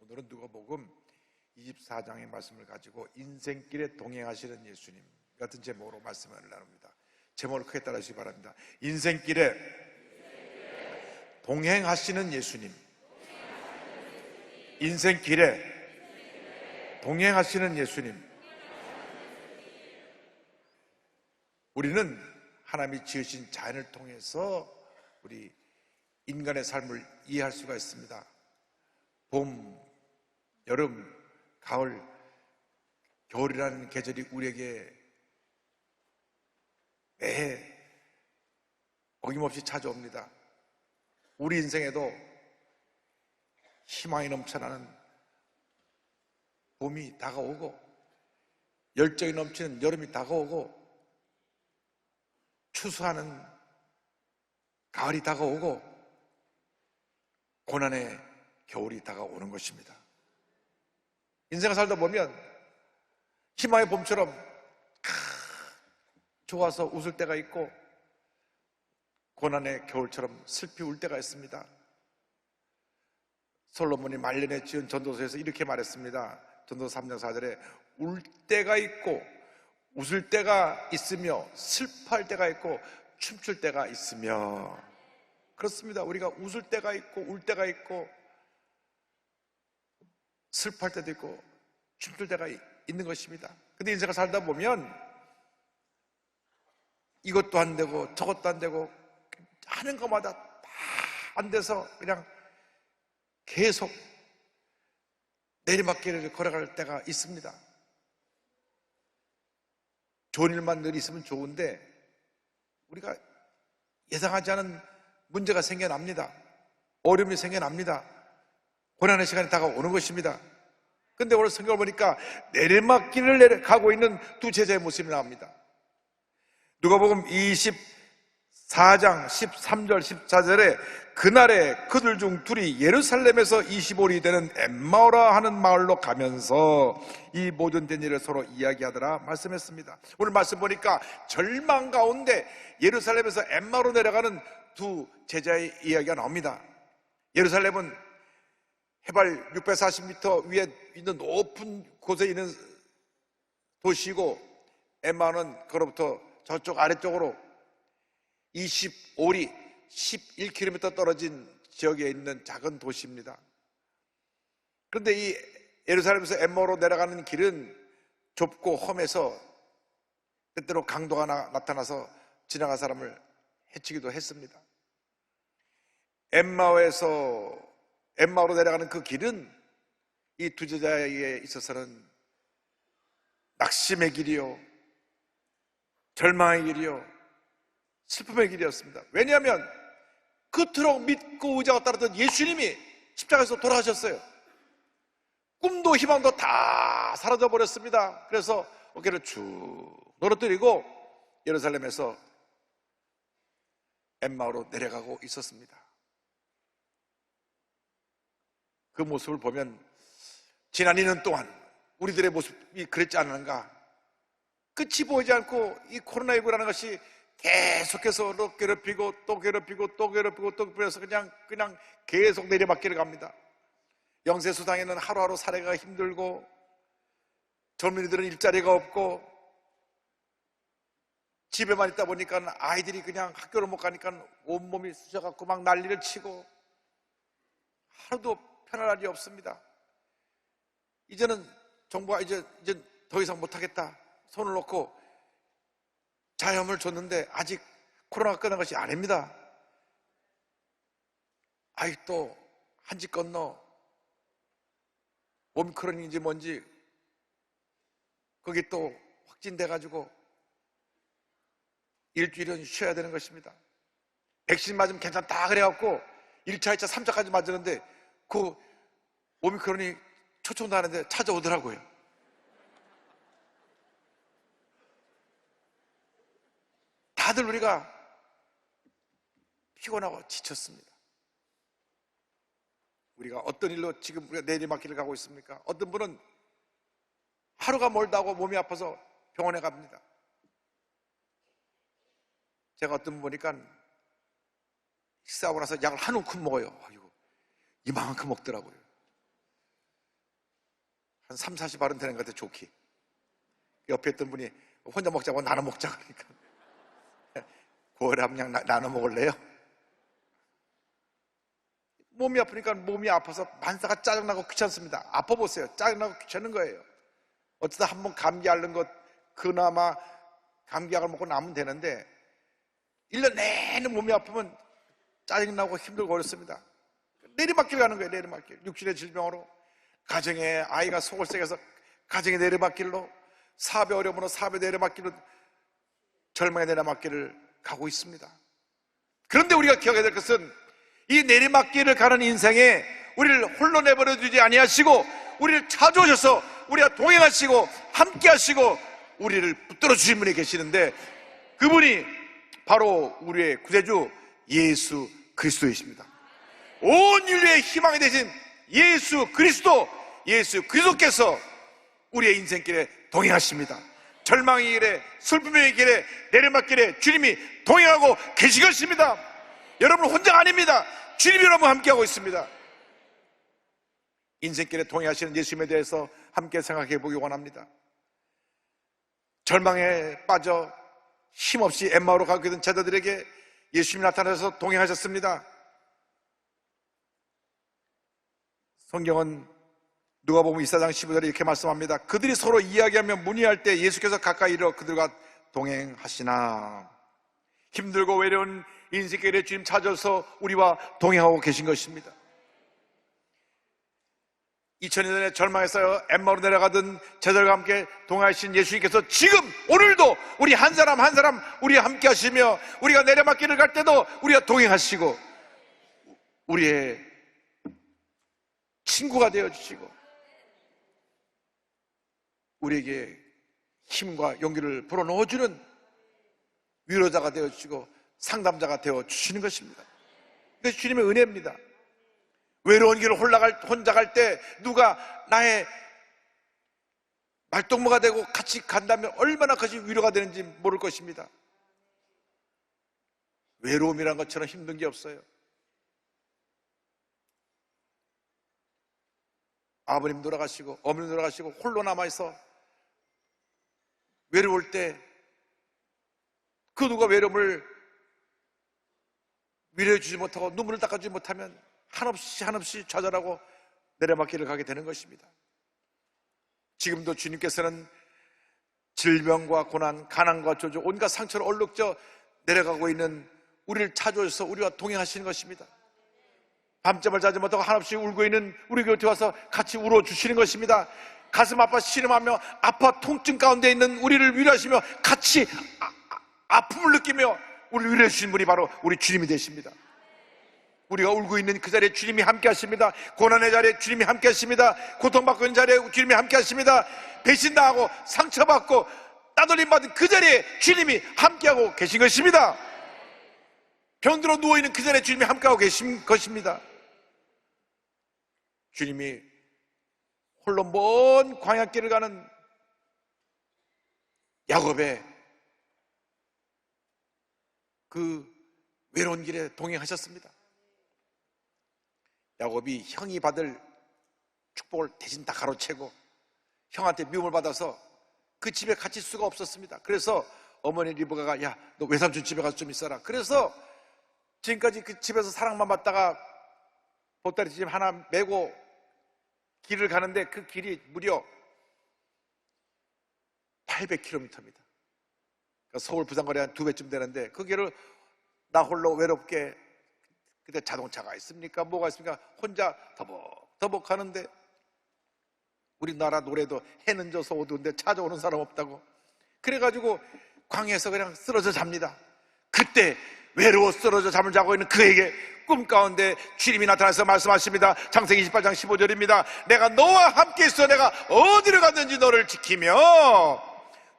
오늘은 누가복음 24장의 말씀을 가지고 인생길에 동행하시는 예수님 같은 제목으로 말씀을 나눕니다. 제목을 크게 따라주시기 바랍니다. 인생길에 동행하시는 예수님. 인생길에 동행하시는 예수님. 우리는 하나님이 지으신 자연을 통해서 우리 인간의 삶을 이해할 수가 있습니다. 봄, 여름, 가을, 겨울이라는 계절이 우리에게 매해 어김없이 찾아옵니다. 우리 인생에도 희망이 넘쳐나는 봄이 다가오고 열정이 넘치는 여름이 다가오고 추수하는 가을이 다가오고 고난의 겨울이 다가오는 것입니다. 인생을 살다 보면 희망의 봄처럼 좋아서 웃을 때가 있고 고난의 겨울처럼 슬피 울 때가 있습니다. 솔로몬이 말년에 지은 전도서에서 이렇게 말했습니다. 전도서 3장 4절에 울 때가 있고 웃을 때가 있으며 슬퍼할 때가 있고 춤출 때가 있으며. 그렇습니다. 우리가 웃을 때가 있고 울 때가 있고 슬퍼할 때도 있고 춤출 때가 있는 것입니다. 근데 인생을 살다 보면 이것도 안 되고 저것도 안 되고 하는 것마다 다 안 돼서 그냥 계속 내리막길을 걸어갈 때가 있습니다. 좋은 일만 늘 있으면 좋은데 우리가 예상하지 않은 문제가 생겨납니다. 어려움이 생겨납니다. 고난의 시간이 다가오는 것입니다. 근데 오늘 성경을 보니까 내리막길을 가고 있는 두 제자의 모습이 나옵니다. 누가복음 24장 13절 14절에 그날에 그들 중 둘이 예루살렘에서 25里되는 엠마오라 하는 마을로 가면서 이 모든 된 일을 서로 이야기하더라 말씀했습니다. 오늘 말씀 보니까 절망 가운데 예루살렘에서 엠마오로 내려가는 두 제자의 이야기가 나옵니다. 예루살렘은 해발 640m 위에 있는 높은 곳에 있는 도시이고 엠마오는 그로부터 저쪽 아래쪽으로 25리 11km 떨어진 지역에 있는 작은 도시입니다. 그런데 이 예루살렘에서 엠마오로 내려가는 길은 좁고 험해서 때때로 강도가 나타나서 지나간 사람을 해치기도 했습니다. 엠마오로 내려가는 그 길은 이 두 제자에게 있어서는 낙심의 길이요, 절망의 길이요, 슬픔의 길이었습니다. 왜냐하면 그토록 믿고 의지하고 따랐던 예수님이 십자가에서 돌아가셨어요. 꿈도 희망도 다 사라져버렸습니다. 그래서 어깨를 쭉 늘어뜨리고 예루살렘에서 엠마오로 내려가고 있었습니다. 그 모습을 보면 지난 2년 동안 우리들의 모습이 그랬지 않은가. 끝이 보이지 않고 이 코로나19라는 것이 계속해서 괴롭히고 또 괴롭히고 또 괴롭히고 또 괴롭혀서 그냥 계속 내리막길을 갑니다. 영세수당에는 하루하루 살아가기가 힘들고 젊은이들은 일자리가 없고 집에만 있다 보니까 아이들이 그냥 학교를 못 가니까 온몸이 쑤셔갖고 막 난리를 치고 하루도 편할 날이 없습니다. 이제는 정부가 이제 더 이상 못하겠다 손을 놓고 자염을 줬는데 아직 코로나가 끝난 것이 아닙니다. 아직도 한 집 건너 오미크론인지 뭔지 거기 또 확진돼가지고 일주일은 쉬어야 되는 것입니다. 백신 맞으면 괜찮다 그래갖고 1차, 2차, 3차까지 맞았는데 그 오미크론이 초청도 하는데 찾아오더라고요. 다들 우리가 피곤하고 지쳤습니다. 우리가 어떤 일로 지금 우리가 내리막길을 가고 있습니까? 어떤 분은 하루가 멀다고 몸이 아파서 병원에 갑니다. 제가 어떤 분 보니까 식사하고 나서 약을 한 움큼 먹어요. 아이고, 이만큼 먹더라고요. 한 3, 40알은 되는 것 같아, 좋기. 옆에 있던 분이 혼자 먹자고 나눠 먹자 그러니까 9월에 한 냥 나눠 먹을래요? 몸이 아프니까 몸이 아파서 만사가 짜증나고 귀찮습니다. 아파보세요. 짜증나고 귀찮은 거예요. 어쩌다 한번 감기 앓는 것 그나마 감기약을 먹고 나면 되는데 1년 내내 몸이 아프면 짜증나고 힘들고 어렵습니다. 내리막길 가는 거예요. 내리막길. 육신의 질병으로, 가정에 아이가 속을 새겨서 가정의 내리막길로, 사업의 어려움으로 사업의 내리막길로, 절망의 내리막길을 가고 있습니다. 그런데 우리가 기억해야 될 것은 이 내리막길을 가는 인생에 우리를 홀로 내버려 두지 아니하시고 우리를 찾아오셔서 우리와 동행하시고 함께 하시고 우리를 붙들어 주신 분이 계시는데, 그분이 바로 우리의 구세주 예수 그리스도이십니다. 온 인류의 희망이 되신 예수 그리스도께서 우리의 인생길에 동행하십니다. 절망의 길에, 슬픔의 길에, 내리막길에 주님이 동행하고 계신 것입니다. 여러분 혼자가 아닙니다. 주님이 여러분과 함께하고 있습니다. 인생길에 동행하시는 예수님에 대해서 함께 생각해 보기 원합니다. 절망에 빠져 힘없이 엠마오로 가고 있던 제자들에게 예수님이 나타나서 동행하셨습니다. 성경은 누가복음 24장 15절에 이렇게 말씀합니다. 그들이 서로 이야기하며 문의할 때 예수께서 가까이 이르러 그들과 동행하시나. 힘들고 외로운 인생길에 주님 찾아서 우리와 동행하고 계신 것입니다. 2000년 전에 절망에서 엠마오로 내려가던 제자들과 함께 동행하신 예수님께서 지금 오늘도 우리 한 사람 한 사람 우리와 함께 하시며 우리가 내리막길을 갈 때도 우리와 동행하시고 우리의 친구가 되어주시고 우리에게 힘과 용기를 불어넣어주는 위로자가 되어주시고 상담자가 되어주시는 것입니다. 그것이 주님의 은혜입니다. 외로운 길을 혼자 갈 때 누가 나의 말동무가 되고 같이 간다면 얼마나 그것이 위로가 되는지 모를 것입니다. 외로움이란 것처럼 힘든 게 없어요. 아버님 돌아가시고 어머님 돌아가시고 홀로 남아있어 외로울 때 그 누가 외로움을 위로해 주지 못하고 눈물을 닦아주지 못하면 한없이 좌절하고 내려막길을 가게 되는 것입니다. 지금도 주님께서는 질병과 고난, 가난과 조조, 온갖 상처를 얼룩져 내려가고 있는 우리를 찾아오셔서 우리와 동행하시는 것입니다. 밤잠을 자지 못하고 한없이 울고 있는 우리 곁에 와서 같이 울어주시는 것입니다. 가슴 아파 신음하며 아파 통증 가운데 있는 우리를 위로하시며 같이 아픔을 느끼며 우리를 위로해 주신 분이 바로 우리 주님이 되십니다. 우리가 울고 있는 그 자리에 주님이 함께 하십니다. 고난의 자리에 주님이 함께 하십니다. 고통받고 있는 자리에 주님이 함께 하십니다. 배신당하고 상처받고 따돌림 받은 그 자리에 주님이 함께하고 계신 것입니다. 병들어 누워있는 그 자리에 주님이 함께하고 계신 것입니다. 주님이 홀로 먼 광야길을 가는 야곱의 그 외로운 길에 동행하셨습니다. 야곱이 형이 받을 축복을 대신 다 가로채고 형한테 미움을 받아서 그 집에 갇힐 수가 없었습니다. 그래서 어머니 리브가가 야, 너 외삼촌 집에 가서 좀 있어라. 그래서 지금까지 그 집에서 사랑만 받다가 보따리 집 하나 메고 길을 가는데 그 길이 무려 800km입니다. 그러니까 서울 부산거리 한 2배쯤 되는데 그 길을 나 홀로 외롭게, 그때 자동차가 있습니까? 뭐가 있습니까? 혼자 더벅더벅 가는데 우리나라 노래도 해는 져서 어두운데 찾아오는 사람 없다고. 그래가지고 광야에서 그냥 쓰러져 잡니다. 그때 외로워 쓰러져 잠을 자고 있는 그에게 꿈 가운데 주님이 나타나서 말씀하십니다. 창세기 28장 15절입니다. 내가 너와 함께 있어 내가 어디로 갔는지 너를 지키며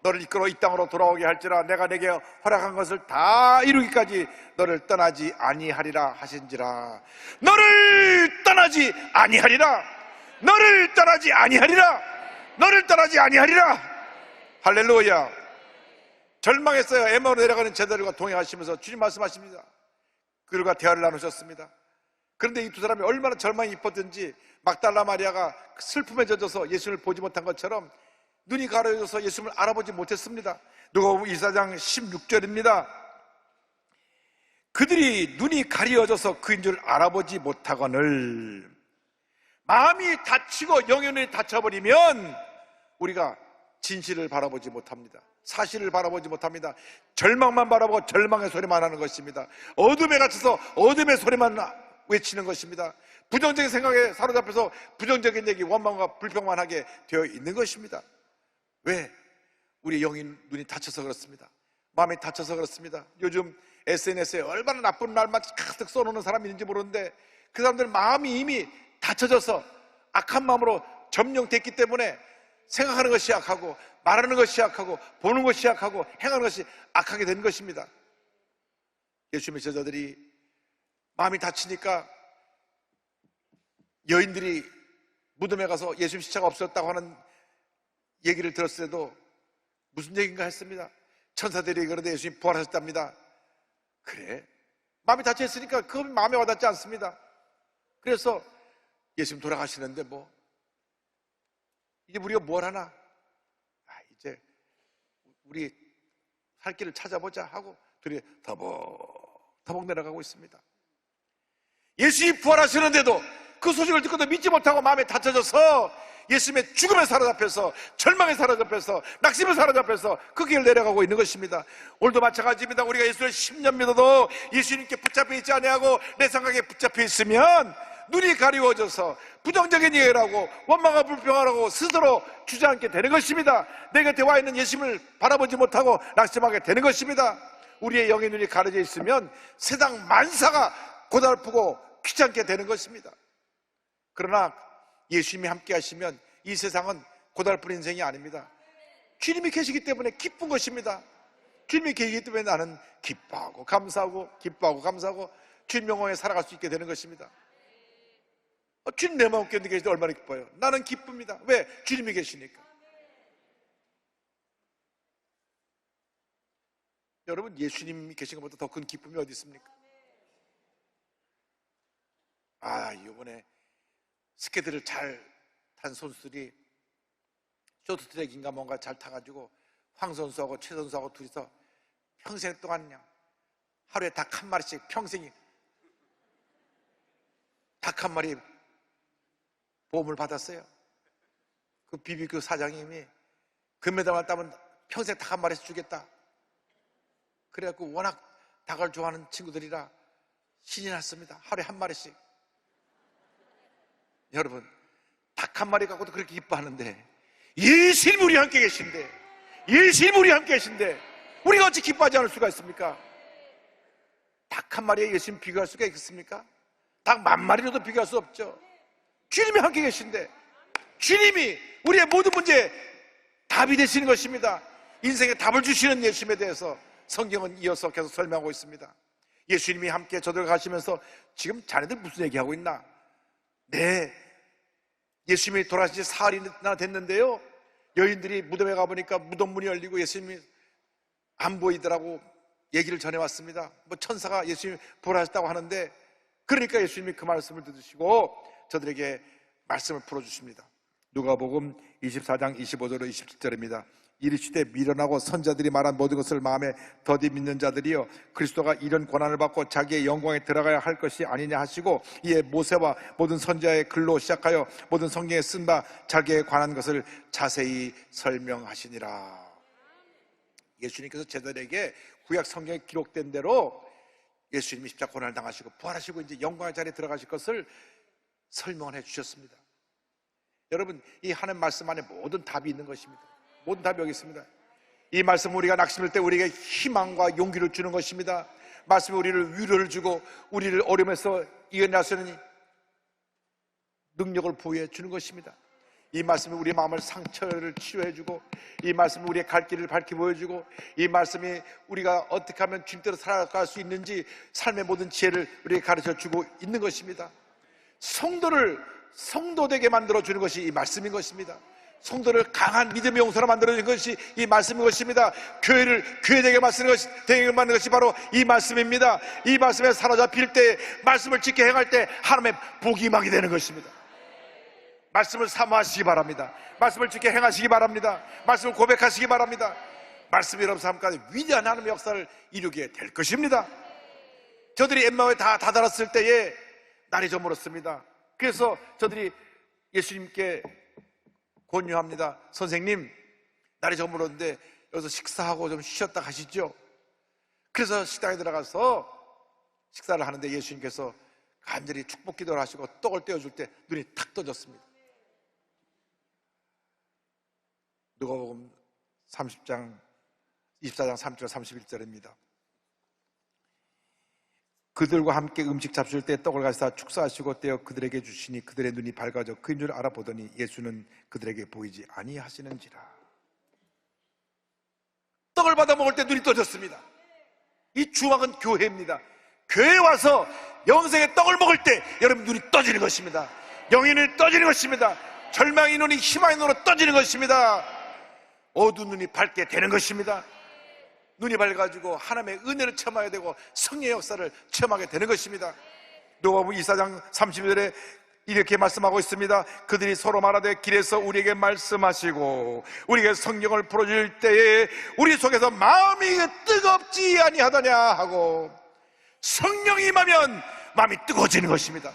너를 이끌어 이 땅으로 돌아오게 할지라 내가 내게 허락한 것을 다 이루기까지 너를 떠나지 아니하리라 하신지라. 너를 떠나지 아니하리라. 너를 떠나지 아니하리라. 너를 떠나지 아니하리라. 할렐루야. 절망했어요. 엠마오로 내려가는 제자들과 동행하시면서 주님 말씀하십니다. 그들과 대화를 나누셨습니다. 그런데 이 두 사람이 얼마나 절망이 깊었든지 막달라 마리아가 슬픔에 젖어서 예수를 보지 못한 것처럼 눈이 가려져서 예수님을 알아보지 못했습니다. 누가복음 24장 16절입니다. 그들이 눈이 가려져서 그인 줄 알아보지 못하거늘. 마음이 닫히고 영혼이 닫혀버리면 우리가 진실을 바라보지 못합니다. 사실을 바라보지 못합니다. 절망만 바라보고 절망의 소리만 하는 것입니다. 어둠에 갇혀서 어둠의 소리만 외치는 것입니다. 부정적인 생각에 사로잡혀서 부정적인 얘기, 원망과 불평만 하게 되어 있는 것입니다. 왜? 우리 영인 눈이 닫혀서 그렇습니다. 마음이 닫혀서 그렇습니다. 요즘 SNS에 얼마나 나쁜 말만 가득 써놓는 사람이 있는지 모르는데 그 사람들 마음이 이미 닫혀져서 악한 마음으로 점령됐기 때문에 생각하는 것이 악하고 말하는 것이 악하고 보는 것이 악하고 행하는 것이 악하게 된 것입니다. 예수님의 제자들이 마음이 닫히니까 여인들이 무덤에 가서 예수님 시체가 없었다고 하는 얘기를 들었을 때도 무슨 얘기인가 했습니다. 천사들이 그러는데 예수님 부활하셨답니다. 그래? 마음이 닫혀있으니까 그건 마음에 와닿지 않습니다. 그래서 예수님 돌아가시는데 이제 우리가 뭘 하나? 이제 우리 살 길을 찾아보자 하고 둘이 더벅더벅 내려가고 있습니다. 예수님이 부활하시는데도 그 소식을 듣고도 믿지 못하고 마음에 닫혀져서 예수님의 죽음에 사로잡혀서 절망에 사로잡혀서 낙심에 사로잡혀서 그 길을 내려가고 있는 것입니다. 오늘도 마찬가지입니다. 우리가 예수를 10년 믿어도 예수님께 붙잡혀 있지 아니하고 내 생각에 붙잡혀 있으면 눈이 가리워져서 부정적인 얘기를 하고 원망과 불평하고 스스로 주저앉게 되는 것입니다. 내 곁에 와 있는 예수님을 바라보지 못하고 낙심하게 되는 것입니다. 우리의 영의 눈이 가려져 있으면 세상 만사가 고달프고 귀찮게 되는 것입니다. 그러나 예수님이 함께 하시면 이 세상은 고달픈 인생이 아닙니다. 주님이 계시기 때문에 기쁜 것입니다. 주님이 계시기 때문에 나는 기뻐하고 감사하고 주님 영광에 살아갈 수 있게 되는 것입니다. 주님 내 마음 가운데 계실 때 얼마나 기뻐요. 나는 기쁩니다. 왜? 주님이 계시니까. 여러분, 예수님이 계신 것보다 더 큰 기쁨이 어디 있습니까? 이번에 스케이트를 잘 탄 선수들이 쇼트트랙인가 뭔가 잘 타가지고 황 선수하고 최 선수하고 둘이서 평생 동안 그냥 하루에 닭 한 마리씩 평생이 닭 한 마리 보험을 받았어요. 그 BBQ 사장님이 금메달만 따면 평생 닭 한 마리씩 주겠다. 그래갖고 워낙 닭을 좋아하는 친구들이라 신이 났습니다. 하루에 한 마리씩. 여러분, 닭 한 마리 갖고도 그렇게 기뻐하는데 예수님 우리 함께 계신데 우리가 어찌 기뻐하지 않을 수가 있습니까? 닭 한 마리에 예수님 비교할 수가 있겠습니까? 닭 10,000마리로도 비교할 수 없죠. 주님이 함께 계신데 주님이 우리의 모든 문제에 답이 되시는 것입니다. 인생에 답을 주시는 예수님에 대해서 성경은 이어서 계속 설명하고 있습니다. 예수님이 함께 저들 가시면서 지금 자네들 무슨 얘기하고 있나? 네, 예수님이 돌아가신 지 사흘이나 됐는데요, 여인들이 무덤에 가보니까 무덤 문이 열리고 예수님이 안 보이더라고 얘기를 전해왔습니다. 천사가 예수님이 부활하셨다고 하는데, 그러니까 예수님이 그 말씀을 들으시고 저들에게 말씀을 풀어주십니다. 누가복음 24장 25절로 27절입니다. 이르시되 미련하고 선자들이 말한 모든 것을 마음에 더디 믿는 자들이여, 그리스도가 이런 고난을 받고 자기의 영광에 들어가야 할 것이 아니냐 하시고, 이에 모세와 모든 선지자의 글로 시작하여 모든 성경에 쓴 바 자기에 관한 것을 자세히 설명하시니라. 예수님께서 제자들에게 구약 성경에 기록된 대로 예수님이 십자가 고난을 당하시고 부활하시고 이제 영광의 자리에 들어가실 것을 설명해 주셨습니다. 여러분, 이 하나님 말씀 안에 모든 답이 있는 것입니다. 모든 답이 여기 있습니다. 이 말씀 우리가 낙심할 때 우리에게 희망과 용기를 주는 것입니다. 말씀이 우리를 위로를 주고 우리를 어려움에서 이겨낼 수 있는 능력을 부여해 주는 것입니다. 이 말씀이 우리의 마음을 상처를 치료해 주고, 이 말씀이 우리의 갈 길을 밝히 보여주고, 이 말씀이 우리가 어떻게 하면 주님대로 살아갈 수 있는지 삶의 모든 지혜를 우리에게 가르쳐 주고 있는 것입니다. 성도를 성도되게 만들어 주는 것이 이 말씀인 것입니다. 성도를 강한 믿음의 용사로 만들어주는 것이 이 말씀인 것입니다. 교회를 교회되게 만드는 것이 바로 이 말씀입니다. 이 말씀에 사로잡힐 때, 말씀을 지켜 행할 때 하나님의 복이 임하게 되는 것입니다. 말씀을 사모하시기 바랍니다. 말씀을 지켜 행하시기 바랍니다. 말씀을 고백하시기 바랍니다. 말씀이 여러분 삶 가운데 위대한 하나님의 역사를 이루게 될 것입니다. 저들이 엠마오에 다 다다랐을 때에 날이 저물었습니다. 그래서 저들이 예수님께 권유합니다. 선생님, 날이 저물었는데 여기서 식사하고 좀 쉬었다 가시죠. 그래서 식당에 들어가서 식사를 하는데 예수님께서 간절히 축복 기도를 하시고 떡을 떼어줄 때 눈이 탁 떠졌습니다. 누가복음 30장 24장 3절 31절입니다. 그들과 함께 음식 잡수실 때 떡을 가져다 축사하시고 떼어 그들에게 주시니 그들의 눈이 밝아져 그인 줄 알아보더니 예수는 그들에게 보이지 아니하시는지라. 떡을 받아 먹을 때 눈이 떠졌습니다. 이 중앙은 교회입니다. 교회에 와서 영생의 떡을 먹을 때 여러분 눈이 떠지는 것입니다. 영의 눈이 떠지는 것입니다. 절망의 눈이 희망의 눈으로 떠지는 것입니다. 어두운 눈이 밝게 되는 것입니다. 눈이 밝아지고 하나님의 은혜를 체험하게 되고 성령의 역사를 체험하게 되는 것입니다. 누가복음 24장 30절에 이렇게 말씀하고 있습니다. 그들이 서로 말하되 길에서 우리에게 말씀하시고 우리에게 성경을 풀어줄 때에 우리 속에서 마음이 뜨겁지 아니하더냐 하고, 성령이 임하면 마음이 뜨거워지는 것입니다.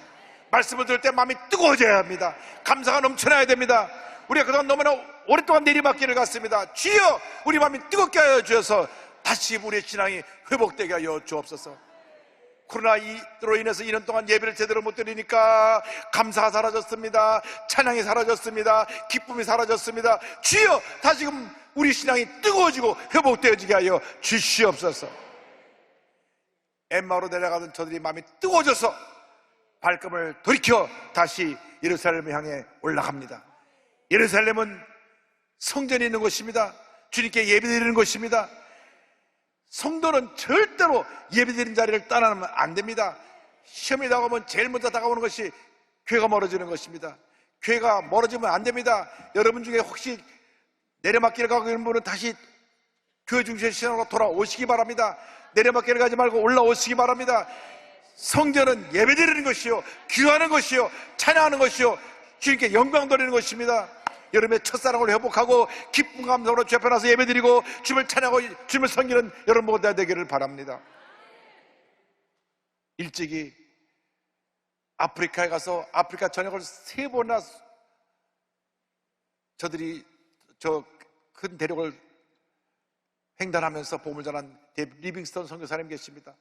말씀을 들을 때 마음이 뜨거워져야 합니다. 감사가 넘쳐나야 됩니다. 우리가 그동안 너무나 오랫동안 내리막길을 갔습니다. 주여 우리 마음이 뜨겁게 하여 주셔서 다시 우리의 신앙이 회복되게 하여 주옵소서. 코로나로 인해서 2년 동안 예배를 제대로 못 드리니까 감사가 사라졌습니다. 찬양이 사라졌습니다. 기쁨이 사라졌습니다. 주여 다시금 우리 신앙이 뜨거워지고 회복되어지게 하여 주시옵소서. 엠마오로 내려가던 저들이 마음이 뜨거워져서 발걸음을 돌이켜 다시 예루살렘을 향해 올라갑니다. 예루살렘은 성전이 있는 곳입니다. 주님께 예배드리는 곳입니다. 성도는 절대로 예배드리는 자리를 떠나면 안 됩니다. 시험이 다가오면 제일 먼저 다가오는 것이 교회가 멀어지는 것입니다. 교회가 멀어지면 안 됩니다. 여러분 중에 혹시 내리막길을 가고 있는 분은 다시 교회 중심의 신앙으로 돌아오시기 바랍니다. 내리막길을 가지 말고 올라오시기 바랍니다. 성전은 예배드리는 것이요, 기도하는 것이요, 찬양하는 것이요, 주님께 영광 돌리는 것입니다. 여러분의 첫사랑을 회복하고 기쁨 감사로 주 앞에 나서 예배드리고 주님을 찬양하고 주님을 섬기는 여러분 모두가 되기를 바랍니다. 일찍이 아프리카에 가서 아프리카 전역을 3번이나 저들이 저 큰 대륙을 횡단하면서 복음을 전한 리빙스턴 선교사님 계십니다.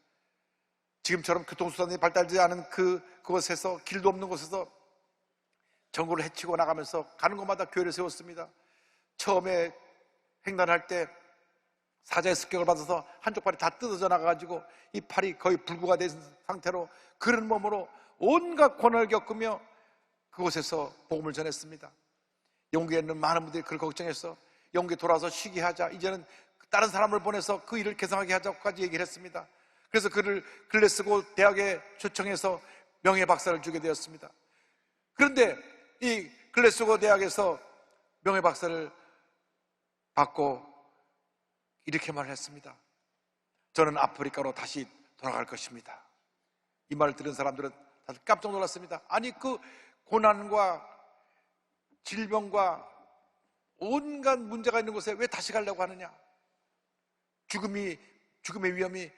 지금처럼 교통수단이 발달되지 않은 그곳에서, 길도 없는 곳에서 정글을 헤치고 나가면서 가는 곳마다 교회를 세웠습니다. 처음에 횡단할 때 사자의 습격을 받아서 한쪽 팔이 다 뜯어져 나가가지고 이 팔이 거의 불구가 된 상태로 그런 몸으로 온갖 고난을 겪으며 그곳에서 복음을 전했습니다. 영국에 있는 많은 분들이 그걸 걱정해서 영국에 돌아와서 쉬게 하자, 이제는 다른 사람을 보내서 그 일을 개성하게 하자고까지 얘기를 했습니다. 그래서 그를 글래스고 대학에 초청해서 명예박사를 주게 되었습니다. 그런데 이 글래스고 대학에서 명예박사를 받고 이렇게 말을 했습니다. 저는 아프리카로 다시 돌아갈 것입니다. 이 말을 들은 사람들은 다들 깜짝 놀랐습니다. 아니 그 고난과 질병과 온갖 문제가 있는 곳에 왜 다시 가려고 하느냐, 죽음의 위험이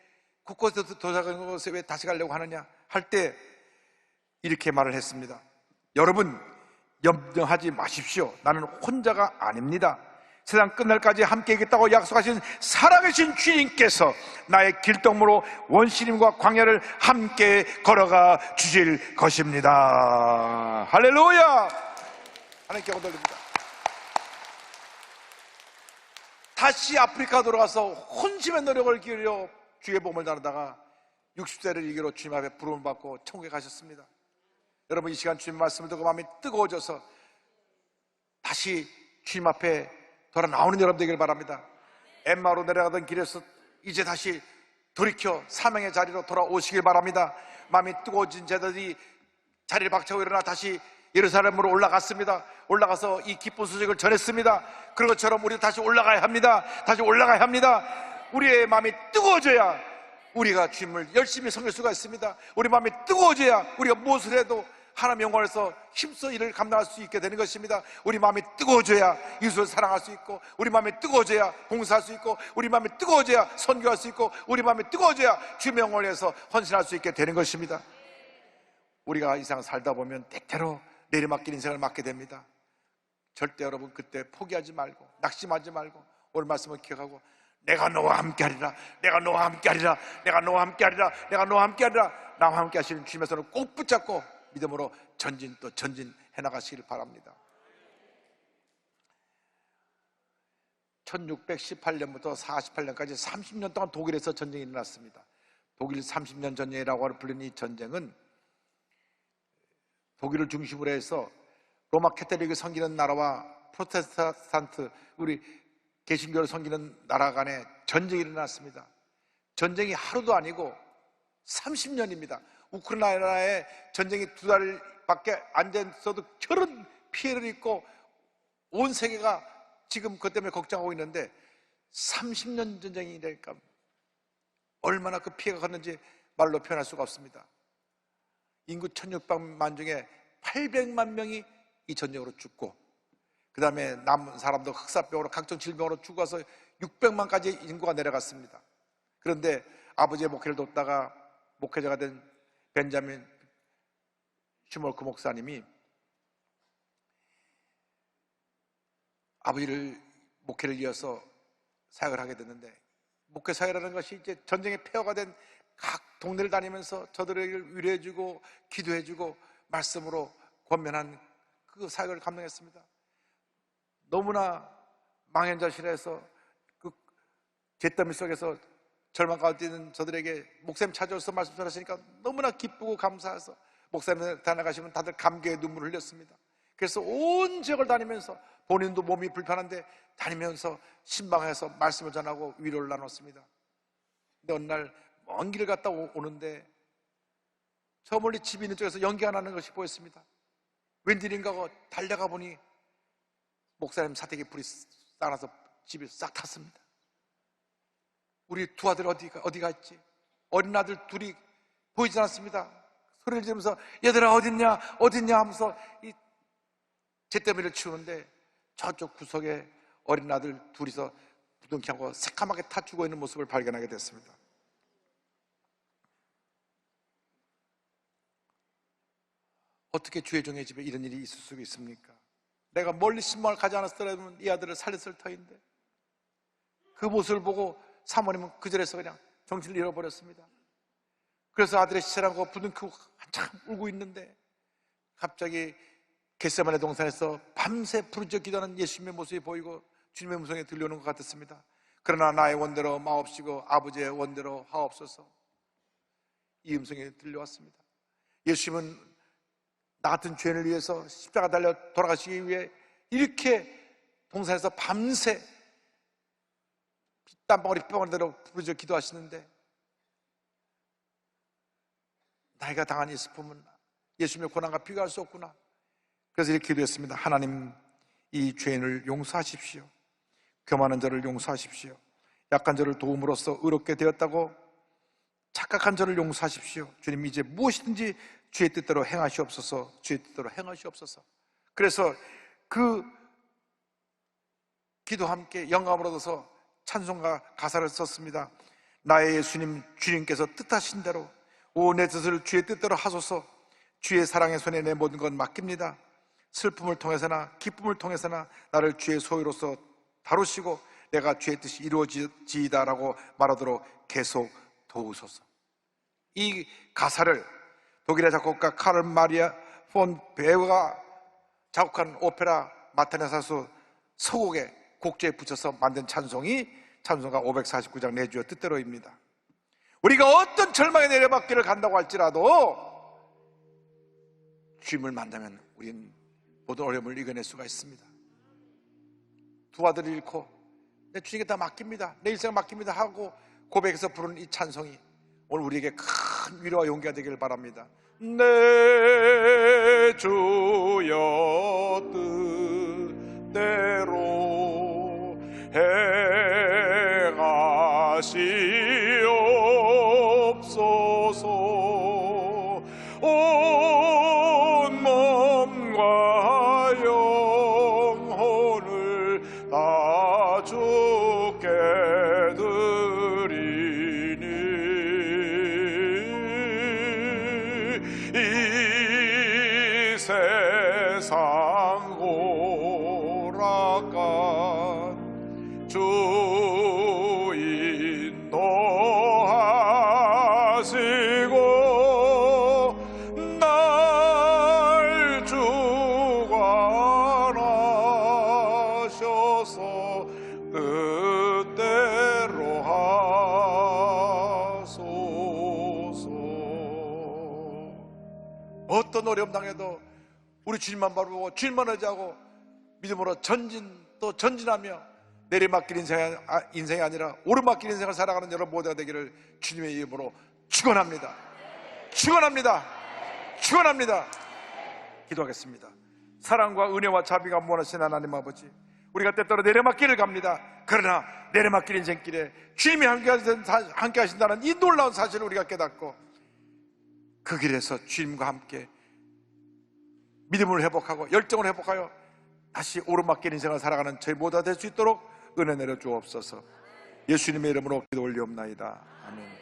곳곳에 도착하는 곳에 왜 다시 가려고 하느냐 할 때 이렇게 말을 했습니다. 여러분 염려하지 마십시오. 나는 혼자가 아닙니다. 세상 끝날까지 함께 있겠다고 약속하신 살아계신 주님께서 나의 길동무로 원시림과 광야를 함께 걸어가 주실 것입니다. 할렐루야. 하나님께 영광 돌립니다. 다시 아프리카 돌아가서 혼심의 노력을 기울여 주의 복음을 전하다가 60세를 이기로 주님 앞에 부름을 받고 천국에 가셨습니다. 여러분 이 시간 주님 말씀을 듣고 마음이 뜨거워져서 다시 주님 앞에 돌아 나오는 여러분 되길 바랍니다. 엠마오로 내려가던 길에서 이제 다시 돌이켜 사명의 자리로 돌아오시길 바랍니다. 마음이 뜨거워진 자들이 자리를 박차고 일어나 다시 예루살렘으로 올라갔습니다. 올라가서 이 기쁜 소식을 전했습니다. 그런 것처럼 우리도 다시 올라가야 합니다. 다시 올라가야 합니다. 우리의 마음이 뜨거워져야 우리가 주님을 열심히 섬길 수가 있습니다. 우리 마음이 뜨거워져야 우리가 무엇을 해도 하나님의 영광에서 힘써 일을 감당할 수 있게 되는 것입니다. 우리 마음이 뜨거워져야 이웃을 사랑할 수 있고, 우리 마음이 뜨거워져야 봉사할 수 있고, 우리 마음이 뜨거워져야 선교할 수 있고, 우리 마음이 뜨거워져야 주의 영광을 위해서 헌신할 수 있게 되는 것입니다. 우리가 이 세상 살다 보면 때때로 내리막길 인생을 맞게 됩니다. 절대 여러분 그때 포기하지 말고 낙심하지 말고 오늘 말씀을 기억하고, 내가 너와 함께하리라, 내가 너와 함께하리라, 내가 너와 함께하리라, 내가 너와 함께하리라, 나와 함께 하시는 주님의 손을 꼭 붙잡고 믿음으로 전진 또 전진해 나가시길 바랍니다. 1618년부터 48년까지 30년 동안 독일에서 전쟁이 일어났습니다. 독일 30년 전쟁이라고 불리는 이 전쟁은 독일을 중심으로 해서 로마 캐톨릭을 섬기는 나라와 프로테스탄트, 우리 개신교를 섬기는 나라 간에 전쟁이 일어났습니다. 전쟁이 하루도 아니고 30년입니다. 우크라이나에 전쟁이 2달밖에 안 됐어도 저런 피해를 입고 온 세계가 지금 그것 때문에 걱정하고 있는데, 30년 전쟁이니까 얼마나 그 피해가 컸는지 말로 표현할 수가 없습니다. 인구 1600만 중에 800만 명이 이 전쟁으로 죽고, 그 다음에 남은 사람도 흑사병으로 각종 질병으로 죽어서 600만까지 인구가 내려갔습니다. 그런데 아버지의 목회를 돕다가 목회자가 된 벤자민 슈몰크 목사님이 아버지를 목회를 이어서 사역을 하게 됐는데, 목회 사역이라는 것이 이제 전쟁의 폐허가 된 각 동네를 다니면서 저들을 위로해주고 기도해주고 말씀으로 권면한 그 사역을 감당했습니다. 너무나 망연자실해서 그 잿더미 속에서 절망 가운데 있는 저들에게 목사님 찾아와서 말씀 전하시니까 너무나 기쁘고 감사해서 목사님 다녀가시면 다들 감격의 눈물을 흘렸습니다. 그래서 온 지역을 다니면서 본인도 몸이 불편한데 다니면서 신방에서 말씀을 전하고 위로를 나눴습니다. 근데 어느 날 먼 길을 갔다 오는데 저 멀리 집이 있는 쪽에서 연기가 나는 것이 보였습니다. 웬일인가 하고 달려가 보니 목사님 사택에 불이 쌓아서 집이 싹 탔습니다. 우리 두 아들 어디가 있지? 어린 아들 둘이 보이지 않았습니다. 소리를 지르면서 얘들아 어딨냐 하면서 이 잿더미를 치우는데 저쪽 구석에 어린 아들 둘이서 부둥켜하고 새까맣게 타 죽어 있는 모습을 발견하게 됐습니다. 어떻게 주의 종의 집에 이런 일이 있을 수가 있습니까? 내가 멀리 신방을 가지 않았더라면 이 아들을 살렸을 터인데, 그 모습을 보고 사모님은 그 자리에서 그냥 정신을 잃어버렸습니다. 그래서 아들의 시체라고 부둥키고 한참 울고 있는데, 갑자기 겟세마네 동산에서 밤새 부르짖어 기도하는 예수님의 모습이 보이고 주님의 음성이 들려오는 것 같았습니다. 그러나 나의 원대로 마옵시고 아버지의 원대로 하옵소서. 이 음성이 들려왔습니다. 예수님은 나 같은 죄인을 위해서 십자가 달려 돌아가시기 위해 이렇게 동산에서 밤새 땀방울이 뼈방울대로 부르짖어 기도하시는데, 나이가 당한 이 슬픔은 예수님의 고난과 비교할 수 없구나. 그래서 이렇게 기도했습니다. 하나님, 이 죄인을 용서하십시오. 교만한 저를 용서하십시오. 약한 저를 도움으로써 의롭게 되었다고 착각한 저를 용서하십시오. 주님, 이제 무엇이든지 주의 뜻대로 행하시옵소서. 주의 뜻대로 행하시옵소서. 그래서 그 기도와 함께 영감을 얻어서 찬송가 가사를 썼습니다. 나의 예수님, 주님께서 뜻하신 대로 오 내 뜻을 주의 뜻대로 하소서. 주의 사랑의 손에 내 모든 것 맡깁니다. 슬픔을 통해서나 기쁨을 통해서나 나를 주의 소유로서 다루시고 내가 주의 뜻이 이루어지이다라고 말하도록 계속 도우소서. 이 가사를 독일의 작곡가 카를 마리아 폰 베어가 작곡한 오페라 마타네사수 서곡의 곡조에 붙여서 만든 찬송이 찬송가 549장 내 주의 뜻대로입니다. 우리가 어떤 절망에 내려받기를 간다고 할지라도 주님을 만나면 우리는 모든 어려움을 이겨낼 수가 있습니다. 두 아들을 잃고 내 주님께 다 맡깁니다, 내 일생을 맡깁니다 하고 고백해서 부르는 이 찬송이 오늘 우리에게 큰 위로와 용기가 되기를 바랍니다. 내 주여 뜻대로 행하시옵소서. 오 약간 주 인도하시고 날 주관하셔서 뜻대로 하소서. 어떤 어려움 당해도 우리 주님만 바라보고 주님만 의지하고 믿음으로 또 전진하며 내리막길 인생이 아니라 오르막길 인생을 살아가는 여러분 모두가 되기를 주님의 이름으로 축원합니다. 축원합니다. 축원합니다. 기도하겠습니다. 사랑과 은혜와 자비가 무한하신 하나님 아버지, 우리가 때때로 내리막길을 갑니다. 그러나 내리막길 인생길에 주님이 함께 하신다는 이 놀라운 사실을 우리가 깨닫고 그 길에서 주님과 함께 믿음을 회복하고 열정을 회복하여 다시 오르막길 인생을 살아가는 저희 모두가 될 수 있도록 은혜 내려 주옵소서. 예수님의 이름으로 기도 올리옵나이다. 아멘.